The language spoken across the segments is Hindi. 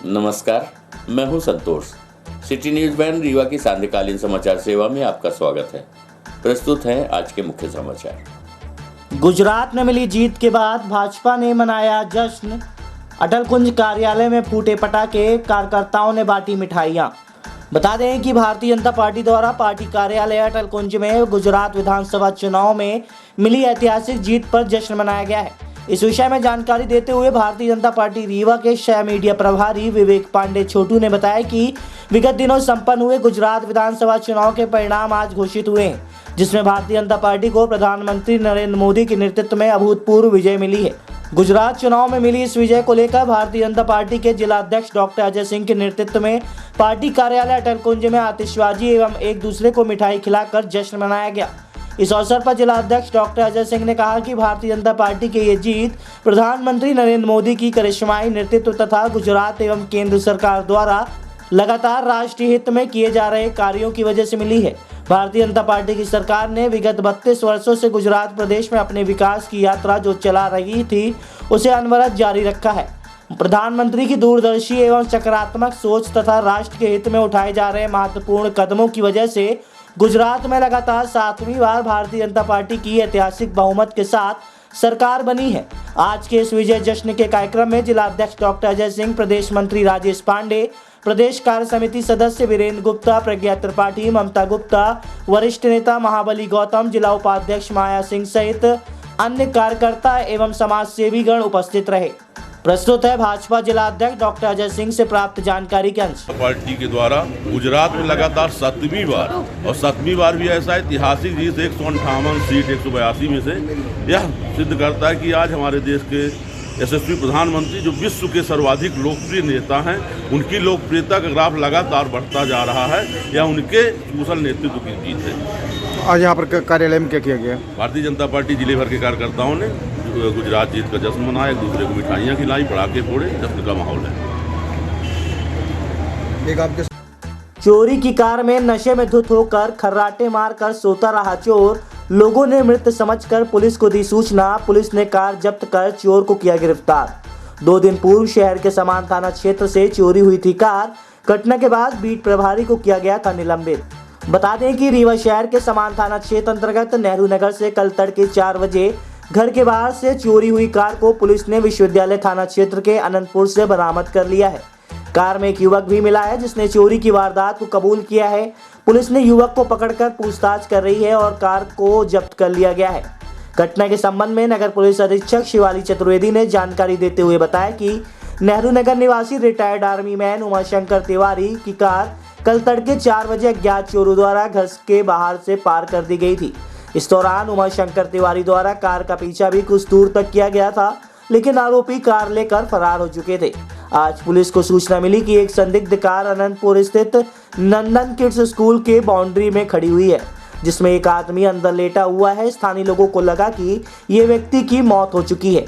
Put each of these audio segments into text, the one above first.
नमस्कार, मैं हूं संतोष। सिटी न्यूज वैन रीवा की सांध्यकालीन समाचार सेवा में आपका स्वागत है। प्रस्तुत हैं आज के मुख्य समाचार। गुजरात में मिली जीत के बाद भाजपा ने मनाया जश्न। अटल कुंज कार्यालय में फूटे पटाखे, कार्यकर्ताओं ने बांटी मिठाइयां। बता दें कि भारतीय जनता पार्टी द्वारा पार्टी कार्यालय अटल कुंज में गुजरात विधानसभा चुनाव में मिली ऐतिहासिक जीत पर जश्न मनाया गया है। इस विषय में जानकारी देते हुए भारतीय जनता पार्टी रीवा के शहर मीडिया प्रभारी विवेक पांडे छोटू ने बताया कि विगत दिनों संपन्न हुए गुजरात विधानसभा चुनाव के परिणाम आज घोषित हुए हैं, जिसमें भारतीय जनता पार्टी को प्रधानमंत्री नरेंद्र मोदी के नेतृत्व में अभूतपूर्व विजय मिली है। गुजरात चुनाव में मिली इस विजय को लेकर भारतीय जनता पार्टी के जिला अध्यक्ष डॉक्टर अजय सिंह के नेतृत्व में पार्टी कार्यालय अटल कुंज में आतिशबाजी एवं एक दूसरे को मिठाई खिलाकर जश्न मनाया गया। इस अवसर पर जिला अध्यक्ष डॉक्टर अजय सिंह ने कहा कि भारतीय जनता पार्टी की ये जीत प्रधानमंत्री नरेंद्र मोदी की करिश्माई नेतृत्व तथा गुजरात एवं केंद्र सरकार द्वारा लगातार राष्ट्रीय हित में किए जा रहे कार्यों की वजह से मिली है। भारतीय जनता पार्टी की सरकार ने विगत 32 वर्षों से गुजरात प्रदेश में अपने विकास की यात्रा जो चला रही थी, उसे अनवरत जारी रखा है। प्रधानमंत्री की दूरदर्शी एवं सकारात्मक सोच तथा राष्ट्र के हित में उठाए जा रहे महत्वपूर्ण कदमों की वजह से गुजरात में लगातार 7वीं बार भारतीय जनता पार्टी की ऐतिहासिक बहुमत के साथ सरकार बनी है। आज के इस विजय जश्न के कार्यक्रम में जिला अध्यक्ष डॉक्टर अजय सिंह, प्रदेश मंत्री राजेश पांडे, प्रदेश कार्य समिति सदस्य वीरेंद्र गुप्ता, प्रज्ञा त्रिपाठी, ममता गुप्ता, वरिष्ठ नेता महाबली गौतम, जिला उपाध्यक्ष माया सिंह सहित अन्य कार्यकर्ता एवं समाज सेवी गण उपस्थित रहे। प्रस्तुत है भाजपा जिला अध्यक्ष डॉक्टर अजय सिंह से प्राप्त जानकारी के अंश। पार्टी के द्वारा गुजरात में लगातार 7वीं बार और 7वीं बार भी ऐसा ऐतिहासिक जीत 158 सीट 182 में से यह सिद्ध करता है कि आज हमारे देश के यशस्वी प्रधानमंत्री जो विश्व के सर्वाधिक लोकप्रिय नेता हैं, उनकी लोकप्रियता का ग्राफ लगातार बढ़ता जा रहा है। यह उनके कुशल नेतृत्व की जीत है। आज यहाँ पर कार्यालय में क्या किया गया? भारतीय जनता पार्टी जिले भर के कार्यकर्ताओं ने गुजरात जीत का जश्न मनाया, एक दूसरे को मिठाइयाँ खिलाई, पटाखे फोड़े, जश्न का माहौल है। चोरी की कार में नशे में धुत होकर खर्राटे मारकर सोता रहा चोर, लोगों ने मृत समझकर पुलिस को दी सूचना। पुलिस ने कार जब्त कर चोर को किया गिरफ्तार। 2 दिन पूर्व शहर के समान थाना क्षेत्र से चोरी हुई थी कार। घटना के बाद बीट प्रभारी को किया गया था निलंबित। बता दें कि रीवा शहर के समान थाना क्षेत्र अंतर्गत नेहरू नगर से कल तड़के 4 बजे घर के बाहर से चोरी हुई कार को पुलिस ने विश्वविद्यालय थाना क्षेत्र के अनंतपुर से बरामद कर लिया है। कार में एक युवक भी मिला है जिसने चोरी की वारदात को कबूल किया है। पुलिस ने युवक को पकड़कर पूछताछ कर रही है और कार को जब्त कर लिया गया है। घटना के संबंध में नगर पुलिस अधीक्षक शिवाली चतुर्वेदी ने जानकारी देते हुए बताया कि नेहरू नगर निवासी retired army man Umashankar Tiwari की कार कल तड़के 4 बजे अज्ञात चोरों द्वारा घर के बाहर से पार कर दी गई थी। इस दौरान उमाशंकर तिवारी द्वारा कार का पीछा भी कुछ दूर तक किया गया था, लेकिन आरोपी कार लेकर फरार हो चुके थे। आज पुलिस को सूचना मिली कि एक संदिग्ध कार अनंतपुर स्थित नंदन किड्स स्कूल के बाउंड्री में खड़ी हुई है, जिसमें एक आदमी अंदर लेटा हुआ है। स्थानीय लोगों को लगा कि ये व्यक्ति की मौत हो चुकी है,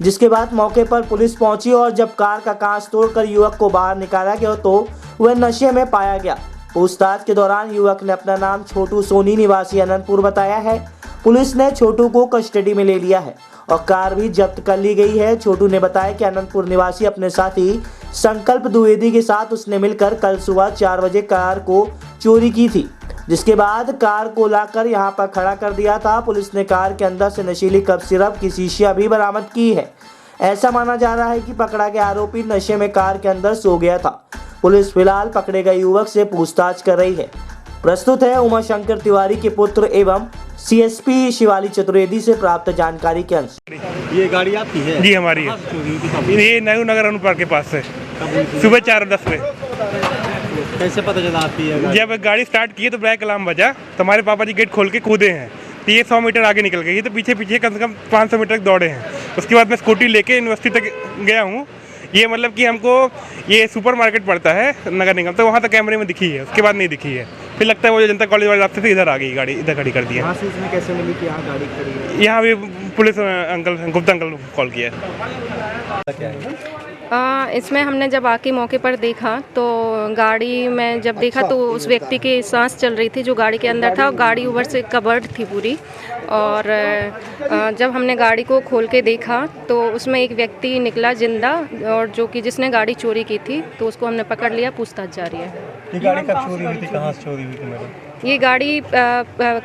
जिसके बाद मौके पर पुलिस पहुंची और जब कार का कांच तोड़कर युवक को बाहर निकाला गया तो वह नशे में पाया गया। पूछताछ के दौरान युवक ने अपना नाम छोटू सोनी निवासी अनंतपुर बताया है। पुलिस ने छोटू को कस्टडी में ले लिया है और कार भी जब्त कर ली गई है। छोटू ने बताया कि अनंतपुर निवासी अपने साथी संकल्प द्विवेदी के साथ उसने मिलकर कल सुबह 4 बजे कार को चोरी की थी, जिसके बाद कार को लाकर यहां पर खड़ा कर दिया था। पुलिस ने कार के अंदर से नशीली कप सिरप की शीशियां भी बरामद की है। ऐसा माना जा रहा है कि पकड़ा गया आरोपी नशे में कार के अंदर सो गया था। पुलिस फिलहाल पकड़े गए युवक से पूछताछ कर रही है। प्रस्तुत है उमाशंकर तिवारी के पुत्र एवं सीएसपी शिवाली चतुर्वेदी से प्राप्त जानकारी के अंश। ये गाड़ी आपकी है? जी हमारी है। ये नेहरू नगर अनुपार के पास है। सुबह 4:10 पे। कैसे पता चला आपकी है? जब गाड़ी स्टार्ट की तो ब्रेक अलार्म बजा तो हमारे पापा जी गेट खोल के कूदे हैं, तो ये 100 मीटर आगे निकल गई, तो पीछे पीछे कम से कम 500 मीटर तक दौड़े हैं। उसके बाद मैं स्कूटी लेके यूनिवर्सिटी तक गया हूँ। ये मतलब कि हमको ये सुपरमार्केट पड़ता है नगर निगम, तो वहाँ तक कैमरे में दिखी है, उसके बाद नहीं दिखी है। फिर लगता है वो जनता कॉलेज वाले रास्ते से इधर आ गई गाड़ी, इधर खड़ी कर दी है। इसमें कैसे मिली कि यहाँ गाड़ी खड़ी है? यहाँ भी पुलिस अंकल गुप्ता अंकल को कॉल किया है। इसमें हमने जब आके मौके पर देखा तो गाड़ी में जब देखा तो उस व्यक्ति की सांस चल रही थी जो गाड़ी के अंदर था, और गाड़ी ऊपर से कवर्ड थी पूरी। और जब हमने गाड़ी को खोल के देखा तो उसमें एक व्यक्ति निकला जिंदा, और जो कि जिसने गाड़ी चोरी की थी, तो उसको हमने पकड़ लिया, पूछताछ जारी है। ये गाड़ी कब चोरी हुई थी, कहाँ से चोरी हुई थी मैडम? ये गाड़ी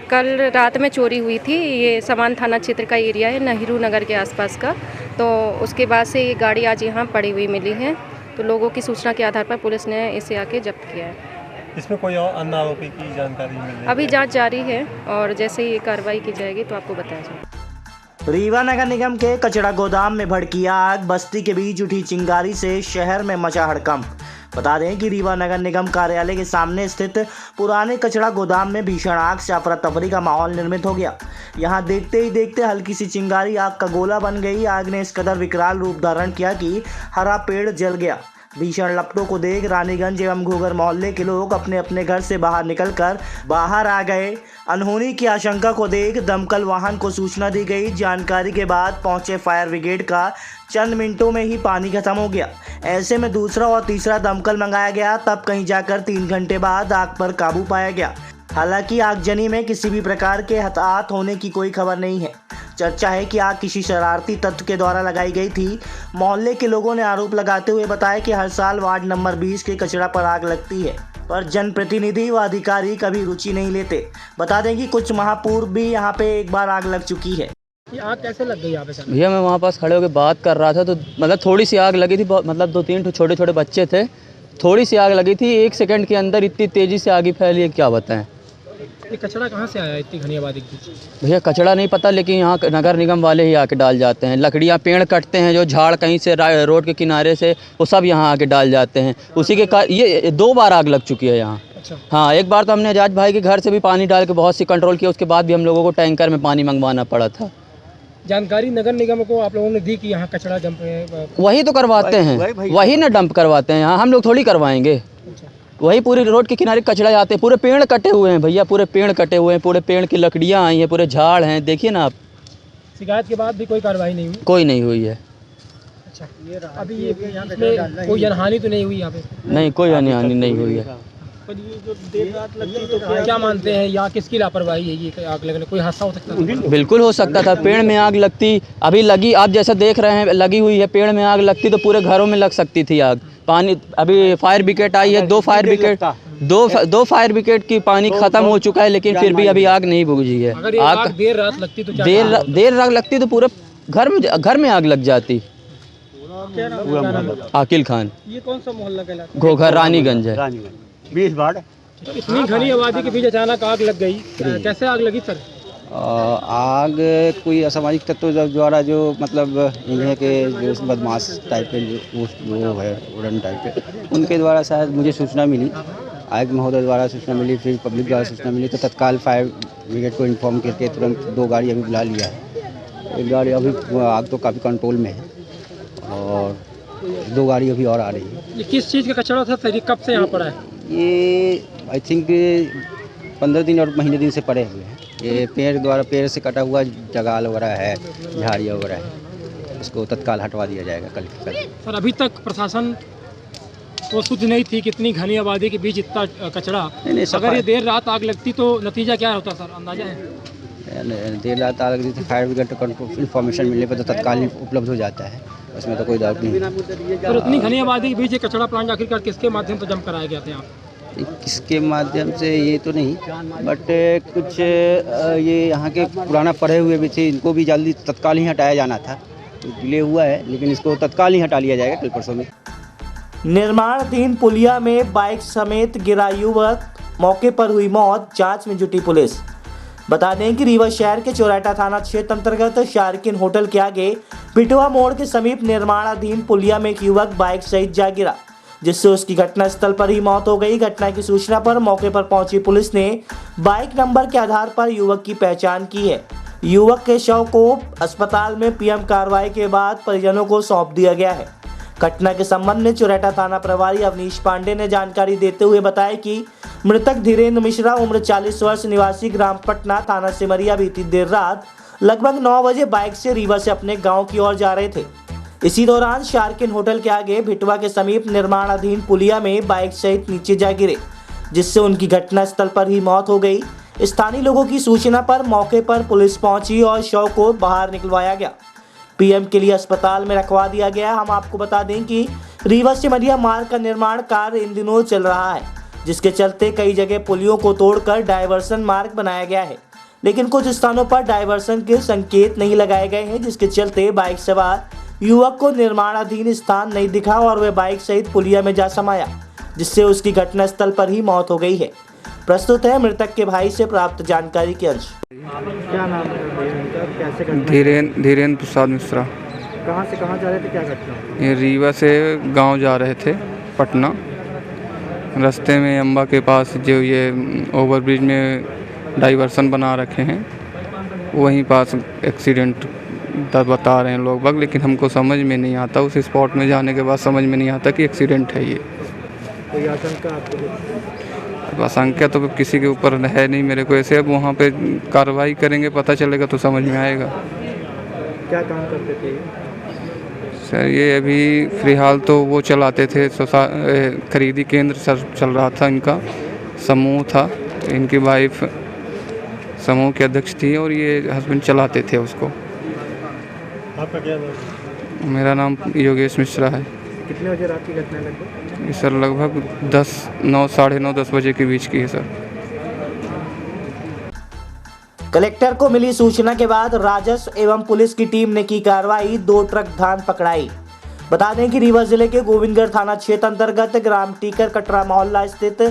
कल रात में चोरी हुई थी। ये समान थाना क्षेत्र का एरिया है, नेहरू नगर के आसपास का। तो उसके बाद से ये गाड़ी आज यहाँ पड़ी हुई मिली है, तो लोगों की सूचना के आधार पर पुलिस ने इसे आके जब्त किया है। इसमें कोई और अन्य आरोपी की जानकारी मिली है? अभी जांच जारी है, और जैसे ही कार्रवाई की जाएगी तो आपको बताया जाएगा। रीवा नगर निगम के कचरा गोदाम में भड़की आग, बस्ती के बीच उठी चिंगारी से शहर में मचा हड़कंप। बता दें कि रीवा नगर निगम कार्यालय के सामने स्थित पुराने कचरा गोदाम में भीषण आग से अफरा तफरी का माहौल निर्मित हो गया। यहां देखते ही देखते हल्की सी चिंगारी आग का गोला बन गई। आग ने इस कदर विकराल रूप धारण किया कि हरा पेड़ जल गया। भीषण लपटों को देख रानीगंज एवं घोघर मोहल्ले के लोग अपने अपने घर से बाहर निकलकर बाहर आ गए। अनहोनी की आशंका को देख दमकल वाहन को सूचना दी गई। जानकारी के बाद पहुंचे फायर ब्रिगेड का चंद मिनटों में ही पानी खत्म हो गया। ऐसे में दूसरा और तीसरा दमकल मंगाया गया, तब कहीं जाकर 3 घंटे बाद आग पर काबू पाया गया। हालांकि आगजनी में किसी भी प्रकार के हताहत होने की कोई खबर नहीं है। चर्चा है कि आग किसी शरारती तत्व के द्वारा लगाई गई थी। मोहल्ले के लोगों ने आरोप लगाते हुए बताया कि हर साल वार्ड नंबर 20 के कचरा पर आग लगती है, पर जनप्रतिनिधि व अधिकारी कभी रुचि नहीं लेते। बता दें कि कुछ माह पूर्व भी यहाँ पे एक बार आग लग चुकी है। ये आग कैसे लग गई यहाँ पे? भैया मैं वहाँ पास खड़े होकर बात कर रहा था, तो मतलब थोड़ी सी आग लगी थी, मतलब 2-3 छोटे छोटे बच्चे थे, थोड़ी सी आग लगी थी। 1 सेकंड के अंदर इतनी तेज़ी से आग फैली है, क्या बताएं। ये कचरा कहाँ से आया इतनी घनी आबादी के बीच? भैया कचरा नहीं पता, लेकिन यहाँ नगर निगम वाले ही आके डाल जाते हैं। लकड़ियाँ, पेड़ कटते हैं, जो झाड़ कहीं से रोड के किनारे से, वो सब यहाँ आके डाल जाते हैं। उसी के ये 2 बार आग लग चुकी है यहाँ। अच्छा। हाँ, एक बार तो हमने आजाद भाई के घर से भी पानी डाल के बहुत सी कंट्रोल किया, उसके बाद भी हम लोगों को टैंकर में पानी मंगवाना पड़ा था। जानकारी नगर निगम को आप लोगों ने दी कि यहाँ कचरा डंप वही तो करवाते हैं, वही ना डंप करवाते हैं यहाँ, हम लोग थोड़ी करवाएंगे। वही पूरी रोड के किनारे कचरा जाते हैं। पूरे पेड़ कटे हुए हैं भैया, पूरे पेड़ कटे हुए हैं, पूरे पेड़ की लकड़ियाँ आई हैं, पूरे झाड़ हैं, देखिए ना आप। शिकायत के बाद भी कोई कार्रवाई नहीं हुई? कोई नहीं हुई है। अच्छा, अभी ये कोई जनहानि तो नहीं हुई यहाँ पे? नहीं, कोई हानि नहीं हुई है। पर ये जो देर रात लगती तो क्या मानते हैं, या किसकी लापरवाही है ये आग लगने? कोई हादसा हो सकता था? बिल्कुल हो सकता था। पेड़ में आग लगती, अभी लगी, आप जैसा देख रहे हैं लगी हुई है। पेड़ में आग लगती तो पूरे घरों में लग सकती थी आग। पानी, अभी फायर ब्रिगेड आई है, 2 फायर ब्रिगेड की पानी खत्म हो चुका है, लेकिन फिर भी अभी आग नहीं बुझी है। अगर आग देर रात लगती तो देर रात लगती तो पूरे घर में आग लग जाती। आकिल खान। ये कौन सा मोहल्ला कहलाता है? घोघर रानीगंज है। 20 वार्ड। इतनी घनी आबादी के बीच अचानक आग लग गई, कैसे आग लगी सर? आग कोई असामाजिक तत्वों द्वारा, जो मतलब इन्हें के जो बदमाश टाइप के जो है उड़न टाइप के, उनके द्वारा शायद मुझे सूचना मिली, आयुक्त महोदय द्वारा सूचना मिली, फिर पब्लिक द्वारा सूचना मिली, तो तत्काल फायर ब्रिगेड को इन्फॉर्म करके तुरंत 2 गाड़ी अभी बुला लिया है। 1 गाड़ी अभी, आग तो काफ़ी कंट्रोल में है, और 2 गाड़ी अभी और आ रही है। ये किस चीज़ का कचरा था सर? कब से यहाँ पड़ा है? ये आई थिंक 15 दिन और महीने दिन से पड़े हुए हैं। ये पेड़ से कटा हुआ जगाल वगैरह है, झाड़ियाँ वगैरह है, इसको तत्काल हटवा दिया जाएगा कल के कल। सर, अभी तक प्रशासन को सूझ नहीं थी कितनी घनी आबादी के बीच इतना कचरा? नहीं, अगर ये देर रात आग लगती तो नतीजा क्या होता सर, अंदाजा है? देर रात आग लगती तो फायर ब्रिगेड को इन्फॉर्मेशन मिलने पर तो तत्काल उपलब्ध हो जाता है, उसमें तो कोई डाउट नहीं। तो इतनी घनी आबादी के बीच ये कचरा प्लांट आखिरकार किसके माध्यम से जम कराया गया था यहाँ? किसके माध्यम से ये तो नहीं, बट कुछ ये यहाँ के पुराना पढ़े हुए भी थे, इनको भी जल्दी तत्काल ही हटाया जाना था, तो डिले हुआ है, लेकिन इसको तत्काल ही हटा लिया जाएगा कल परसों में। निर्माणाधीन पुलिया में बाइक समेत गिरा युवक, मौके पर हुई मौत, जांच में जुटी पुलिस। बता दें कि रीवा शहर के चौराटा थाना क्षेत्र अंतर्गत शारकिन होटल के आगे पिटवा मोड़ के समीप निर्माणाधीन पुलिया में एक युवक बाइक सहित जा गिरा, जिससे उसकी घटनास्थल पर ही मौत हो गई। घटना की सूचना पर मौके पर पहुंची पुलिस ने बाइक नंबर के आधार पर युवक की पहचान की है। युवक के शव को अस्पताल में पीएम कार्रवाई के बाद परिजनों को सौंप दिया गया है। घटना के संबंध में चौराटा थाना प्रभारी अवनीश पांडे ने जानकारी देते हुए बताया कि मृतक धीरेन्द्र मिश्रा उम्र 40 वर्ष, निवासी ग्राम पटना, थाना सिमरिया, बीती देर रात लगभग 9 बजे बाइक से रीवा से अपने गांव की ओर जा रहे थे। इसी दौरान शारकिन होटल के आगे भिटवा के समीप निर्माणाधीन पुलिया में बाइक सहित नीचे जा गिरे, जिससे उनकी घटनास्थल पर ही मौत हो गई। स्थानीय लोगों की सूचना पर मौके पर पुलिस पहुंची और शव को बाहर निकलवाया गया। पीएम के लिए अस्पताल में रखवा दिया गया। हम आपको बता दें कि रीवा सिमरिया मार्ग का निर्माण कार्य इन दिनों चल रहा है, जिसके चलते कई जगह पुलियों को तोड़कर डायवर्सन मार्ग बनाया गया है, लेकिन कुछ स्थानों पर डायवर्सन के संकेत नहीं लगाए गए हैं, जिसके चलते बाइक सवार युवक को निर्माणाधीन स्थान नहीं दिखा और वह बाइक सहित पुलिया में जा समाया, जिससे उसकी घटनास्थल पर ही मौत हो गई है। प्रस्तुत है मृतक के भाई से प्राप्त जानकारी के अंश। क्या नाम है, कैसे धीरेन्द्र प्रसाद मिश्रा। कहाँ से कहाँ जा रहे थे, क्या घटना? ये रीवा से गांव जा रहे थे पटना। रास्ते में अम्बा के पास जो ये ओवरब्रिज में डाइवर्सन बना रखे हैं, वहीं पास एक्सीडेंट बता रहे हैं लोग बाग, लेकिन हमको समझ में नहीं आता। उस स्पॉट में जाने के बाद समझ में नहीं आता कि एक्सीडेंट है ये। कोई आशंका आपको? आशंका तो किसी के ऊपर है नहीं मेरे को। ऐसे अब वहाँ पे कार्रवाई करेंगे, पता चलेगा तो समझ में आएगा। क्या काम करते थे सर? ये अभी फिलहाल तो वो चलाते थे, खरीदी केंद्र सर चल रहा था इनका, समूह था। इनकी वाइफ समूह के अध्यक्ष थी और ये हस्बैंड चलाते थे उसको। आपका क्या नाम? मेरा नाम योगेश मिश्रा है। कितने बजे रात की घटना लगभग? सर लगभग 9, साढ़े 9, 10 बजे के बीच की है सर। कलेक्टर को मिली सूचना के बाद राजस्व एवं पुलिस की टीम ने की कार्रवाई। 2 ट्रक धान पकड़ाई। बता दें कि रीवा जिले के गोविंदगढ़ थाना क्षेत्र अंतर्गत ग्राम टीकर कटरा मोहल्ला स्थित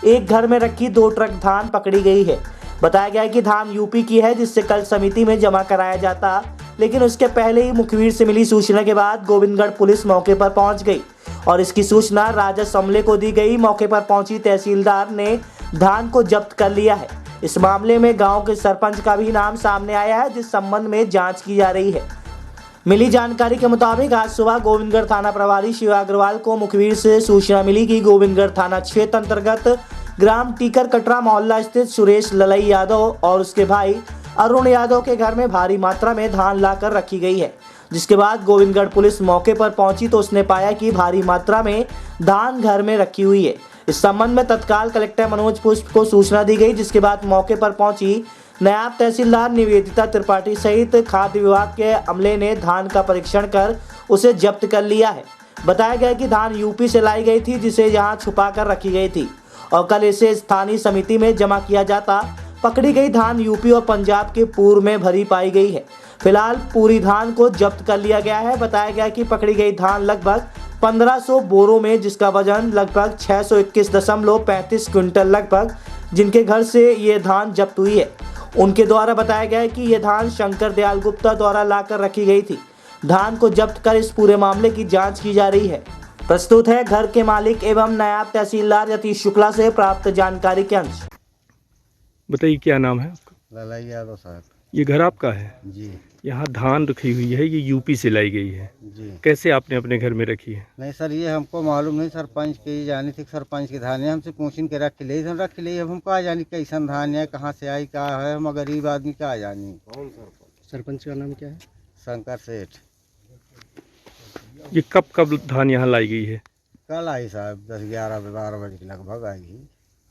एक घर में रखी 2 ट्रक धान पकड़ी गई है। बताया गया है कि धान यूपी की है, जिससे कल समिति में जमा कराया जाता, लेकिन उसके पहले ही मुखबिर से मिली सूचना के बाद गोविंदगढ़ पुलिस मौके पर पहुंच गई और इसकी सूचना राजस्व अमले को दी गई। मौके पर पहुंची तहसीलदार ने धान को जब्त कर लिया है। इस मामले में गांव के सरपंच का भी नाम सामने आया है, जिस संबंध में जांच की जा रही है। मिली जानकारी के मुताबिक आज सुबह गोविंदगढ़ थाना प्रभारी शिवा अग्रवाल को मुखबिर से सूचना मिली कि गोविंदगढ़ थाना क्षेत्र अंतर्गत ग्राम टीकर कटरा मोहल्ला स्थित सुरेश ललई यादव और उसके भाई अरुण यादव के घर में भारी मात्रा में धान लाकर रखी गई है। जिसके बाद गोविंदगढ़ पुलिस मौके पर पहुंची तो उसने पाया कि भारी मात्रा में धान घर में रखी हुई है। इस संबंध में तत्काल कलेक्टर मनोज पुष्प को सूचना दी गई, जिसके बाद मौके पर पहुंची नायब तहसीलदार निवेदिता त्रिपाठी सहित खाद्य विभाग के अमले ने धान का परीक्षण कर उसे जब्त कर लिया है। बताया गया कि धान यूपी से लाई गई थी, जिसे यहाँ छुपा कर रखी गई थी और कल इसे स्थानीय समिति में जमा किया जाता। पकड़ी गई धान यूपी और पंजाब के पूर्व में भरी पाई गई है। फिलहाल पूरी धान को जब्त कर लिया गया है। बताया गया कि पकड़ी गई धान लगभग 1500 बोरों में, जिसका वजन लगभग 621.35 क्विंटल लगभग, जिनके घर से ये धान जब्त हुई है। उनके द्वारा बताया गया है कि ये धान शंकर दयाल गुप्ता द्वारा लाकर रखी गई थी। धान को जब्त कर इस पूरे मामले की जांच की जा रही है। प्रस्तुत है घर के मालिक एवं नायब तहसीलदार यतीश शुक्ला से प्राप्त जानकारी के अंश। बताइए क्या नाम है आपका? ललाई यादव साहब। ये घर आपका है जी। यहाँ धान रखी हुई है, ये यूपी से लाई गई है जी। कैसे आपने अपने घर में रखी है? नहीं सर, ये हमको मालूम नहीं। सरपंच की जानी थी, सरपंच की धान है, हमसे पूछिन के रख ले, हम रख ले। अब हम कहा जानी कैसन धान है, कहाँ से आई, क्या है, हम गरीब आदमी कहा जानी। कौन सरपंच का नाम क्या है? शंकर सेठ। ये कब धान यहाँ लाई गई है? कल आई साहब, 10-11-12 बजे के लगभग आई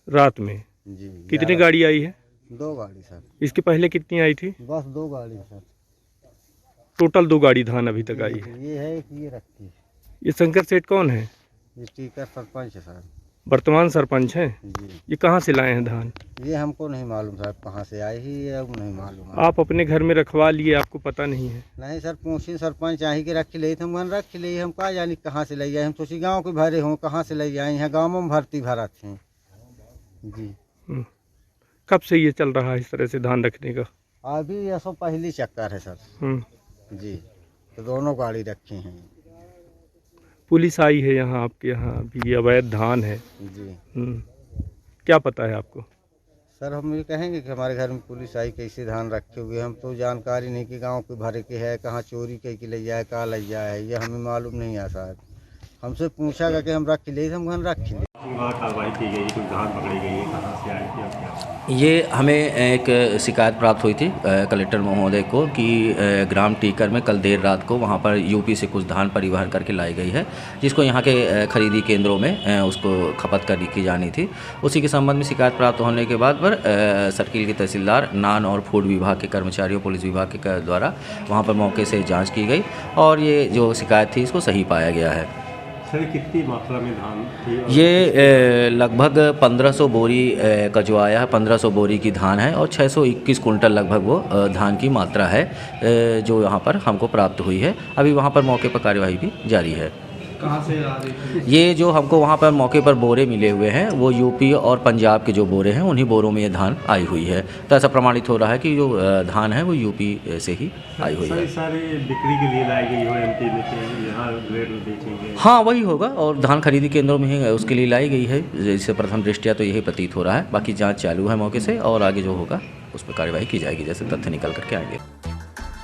रात में। जी। कितनी गाड़ी आई है? 2 गाड़ी सर। इसके पहले कितनी आई थी? बस 2 गाड़ी सर। टोटल 2 गाड़ी धान अभी तक आई है। ये है, ये रखी। ये शंकर सेठ कौन है? ये टीकर सरपंच है सर, वर्तमान सरपंच हैं। जी। ये कहाँ से लाए हैं धान? ये हमको नहीं मालूम साहब, कहाँ से आई ही है, अब नहीं मालूम। आप अपने घर में रखवा लिए, आपको पता नहीं है? नहीं सर, पूछी सरपंच आई के रख ले, हम घर रख ले, हम कहा जानी कहाँ से ले जाए। हम सोची गाँव के भरे हों, कहाँ से ले जाए, यहाँ गाँव में भर्ती भरा थे। जी। कब से ये चल रहा है इस तरह से धान रखने का? अभी ये सब पहली चक्कर है सर। जी। तो दोनों गाड़ी रखी हैं। पुलिस आई है यहाँ आपके यहाँ, अभी अवैध धान है जी। क्या पता है आपको? सर हम ये कहेंगे कि हमारे घर में पुलिस आई, कैसे धान रखे हुए, हम तो जानकारी नहीं कि गांव के भरे के है, कहाँ चोरी के ले जाए, कहाँ ले जाए, ये हमें मालूम नहीं है साहब। हमसे पूछा गया कि हम रख ले, हम घर रख ले। वहाँ कार्रवाई की गई, कुछ धान पकड़ी गई है, कहाँ से आई थी और क्या? ये हमें एक शिकायत प्राप्त हुई थी कलेक्टर महोदय को कि ग्राम टीकर में कल देर रात को वहाँ पर यूपी से कुछ धान परिवहन करके लाई गई है, जिसको यहाँ के खरीदी केंद्रों में उसको खपत की जानी थी। उसी के संबंध में शिकायत प्राप्त होने के बाद पर सर्किल के तहसीलदार नान और फूड विभाग के कर्मचारियों, पुलिस विभाग के द्वारा वहाँ पर मौके से जाँच की गई और ये जो शिकायत थी इसको सही पाया गया है। सर कितनी मात्रा में धान थी? ये लगभग 1500 बोरी का जो आया है, 1500 बोरी की धान है और 621 कुंटल लगभग वो धान की मात्रा है जो यहाँ पर हमको प्राप्त हुई है। अभी वहाँ पर मौके पर कार्यवाही भी जारी है। कहाँ से आ रही थी? ये जो हमको वहाँ पर मौके पर बोरे मिले हुए हैं वो यूपी और पंजाब के जो बोरे हैं उन्हीं बोरों में ये धान आई हुई है। तो ऐसा प्रमाणित हो रहा है कि जो धान है वो यूपी से ही आई हुई है। सारी बिक्री के लिए लाई गई हो एमपी में से, यहाँ रेट में बेचेंगे? हाँ वही होगा और धान खरीदी केंद्रों में ही उसके लिए लाई गई है। जैसे प्रथम दृष्टया तो यही प्रतीत हो रहा है, बाकी जाँच चालू है मौके से और आगे जो होगा उस पर कार्यवाही की जाएगी जैसे तथ्य निकल करके आएंगे।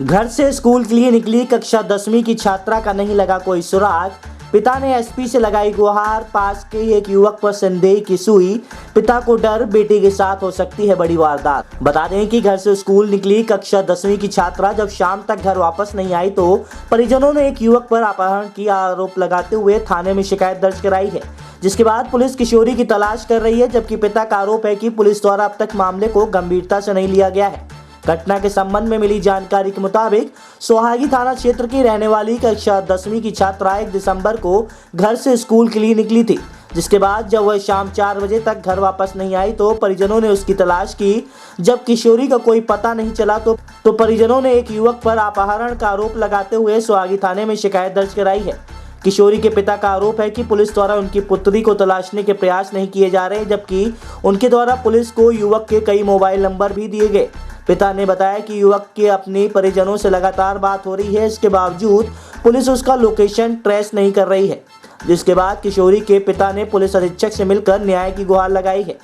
घर से स्कूल के लिए निकली कक्षा 10वीं की छात्रा का नहीं लगा कोई सुराग। पिता ने एसपी से लगाई गुहार। पास के एक युवक पर संदेह की सुई। पिता को डर, बेटी के साथ हो सकती है बड़ी वारदात। बता दें कि घर से स्कूल निकली कक्षा 10वीं की छात्रा जब शाम तक घर वापस नहीं आई तो परिजनों ने एक युवक पर अपहरण की आरोप लगाते हुए थाने में शिकायत दर्ज कराई है, जिसके बाद पुलिस किशोरी की तलाश कर रही है। जबकि पिता का आरोप है कि पुलिस द्वारा अब तक मामले को गंभीरता से नहीं लिया गया है। घटना के संबंध में मिली जानकारी के मुताबिक सोहागी थाना क्षेत्र की रहने वाली कक्षा 10वीं की छात्रा 1 दिसंबर को घर से स्कूल के लिए निकली थी, जिसके बाद जब वह शाम 4 बजे तक घर वापस नहीं आई तो परिजनों ने उसकी तलाश की। जब किशोरी का कोई पता नहीं चला तो परिजनों ने एक युवक पर अपहरण का आरोप लगाते हुए सोहागी थाने में शिकायत दर्ज कराई है। किशोरी के पिता का आरोप है कि पुलिस द्वारा उनकी पुत्री को तलाशने के प्रयास नहीं किए जा रहे, जबकि उनके द्वारा पुलिस को युवक के कई मोबाइल नंबर भी दिए गए। पिता ने बताया कि युवक के अपने परिजनों से लगातार बात हो रही है, इसके बावजूद पुलिस उसका लोकेशन ट्रेस नहीं कर रही है, जिसके बाद किशोरी के पिता ने पुलिस अधीक्षक से मिलकर न्याय की गुहार लगाई है।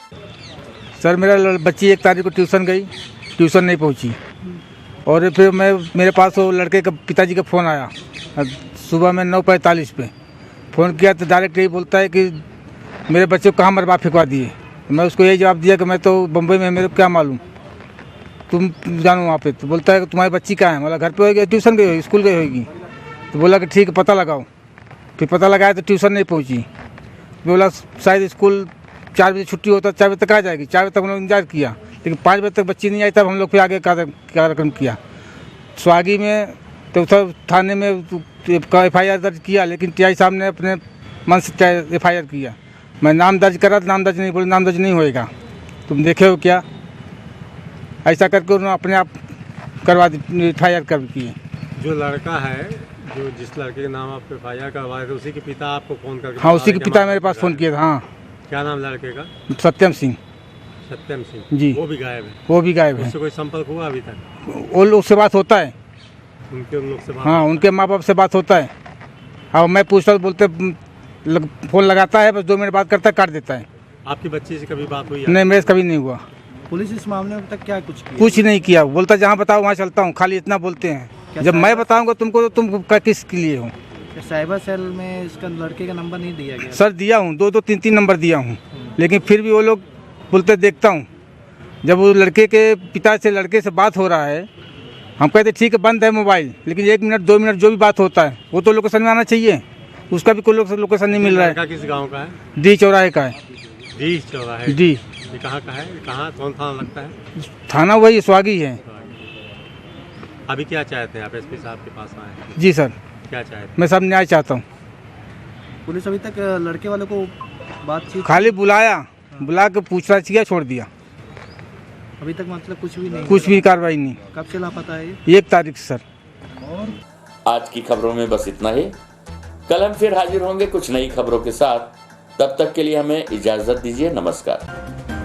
सर मेरा बच्ची 1 तारीख को ट्यूशन गई, ट्यूशन नहीं पहुंची और फिर मेरे पास वो लड़के का पिताजी का फ़ोन आया सुबह में 9:45 पे। फ़ोन किया तो डायरेक्ट यही बोलता है कि मेरे बच्चे को कहाँ मरवा फेंकवा दिए। मैं उसको यही जवाब दिया कि मैं तो बम्बई में, मेरे को क्या मालूम, तुम जानो वहाँ पे। तो बोलता है कि तुम्हारी बच्ची कहाँ है? मतलब घर पे होगी, ट्यूशन गई होगी, स्कूल गई होगी। तो बोला कि ठीक है पता लगाओ। फिर पता लगाया तो ट्यूशन नहीं पहुँची। बोला शायद स्कूल 4 बजे छुट्टी होता, 4 बजे तक आ जाएगी। 4 बजे तक हम लोग इंतजार किया, लेकिन 5 बजे तक बच्ची नहीं आई। तब हम लोग फिर आगे कार्यक्रम किया स्वागी में। तो सब थाने में FIR दर्ज किया, लेकिन TI साहब ने अपने मन से FIR किया। मैं नाम दर्ज करा तो नाम दर्ज नहीं, बोले नाम दर्ज नहीं होएगा, तुम देखे हो क्या? ऐसा करके उन्होंने अपने आप करवा दी, FIR कर किए। जो लड़का है, जो जिस लड़के के नाम आप FIR करवाए थे, उसी के पिता आपको फ़ोन करके? हाँ उसी के पिता मेरे पास फ़ोन किया था। हाँ। क्या नाम लड़के का? सत्यम सिंह। सत्यम सिंह जी। वो भी गायब है? वो भी गायब है। उससे कोई संपर्क हुआ अभी तक? वो लोग से बात होता है, उन लोग से बात? हाँ उनके माँ बाप से बात होता है। और मैं पूछता हूँ, बोलते फ़ोन लगाता है, बस 2 मिनट बात करता है, काट देता है। आपकी बच्ची से कभी बात हुई? नहीं, मेरे से कभी नहीं हुआ। पुलिस इस मामले में तक क्या कुछ किया? कुछ नहीं किया। बोलता जहाँ बताओ वहाँ चलता हूँ, खाली इतना बोलते हैं। जब मैं बताऊँगा तुमको तो तुम किस के लिए हो? साइबर सेल में इसका लड़के का नंबर नहीं दिया गया? सर दिया हूँ, 2-2, 3-3 नंबर दिया हूँ, लेकिन फिर भी वो लोग बोलते देखता हूँ। जब वो लड़के के पिता से लड़के से बात हो रहा है, हम कहते ठीक है बंद है मोबाइल, लेकिन 1 मिनट 2 मिनट जो भी बात होता है वो तो लोकेशन में आना चाहिए। उसका भी कोई लोकेशन नहीं मिल रहा है। किस गाँव का है? डी चौराहे का है। डी चौराहे? डी। ये कहाँ का है? कहाँ, कौन थाना लगता है? थाना वही स्वागी है। अभी क्या चाहते हैं आप? SP साहब के पास आए? जी सर। क्या चाहते हैं? मैं सब न्याय चाहता हूँ। पुलिस अभी तक लड़के वाले को बातचीत? खाली बुला के पूछताछ किया, छोड़ दिया। अभी तक मतलब कुछ भी नहीं? कुछ भी कार्रवाई नहीं। कब से लापता है? 1 तारीख से सर। आज की खबरों में बस इतना ही। कल हम फिर हाजिर होंगे कुछ नई खबरों के साथ। तब तक के लिए हमें इजाजत दीजिए। नमस्कार।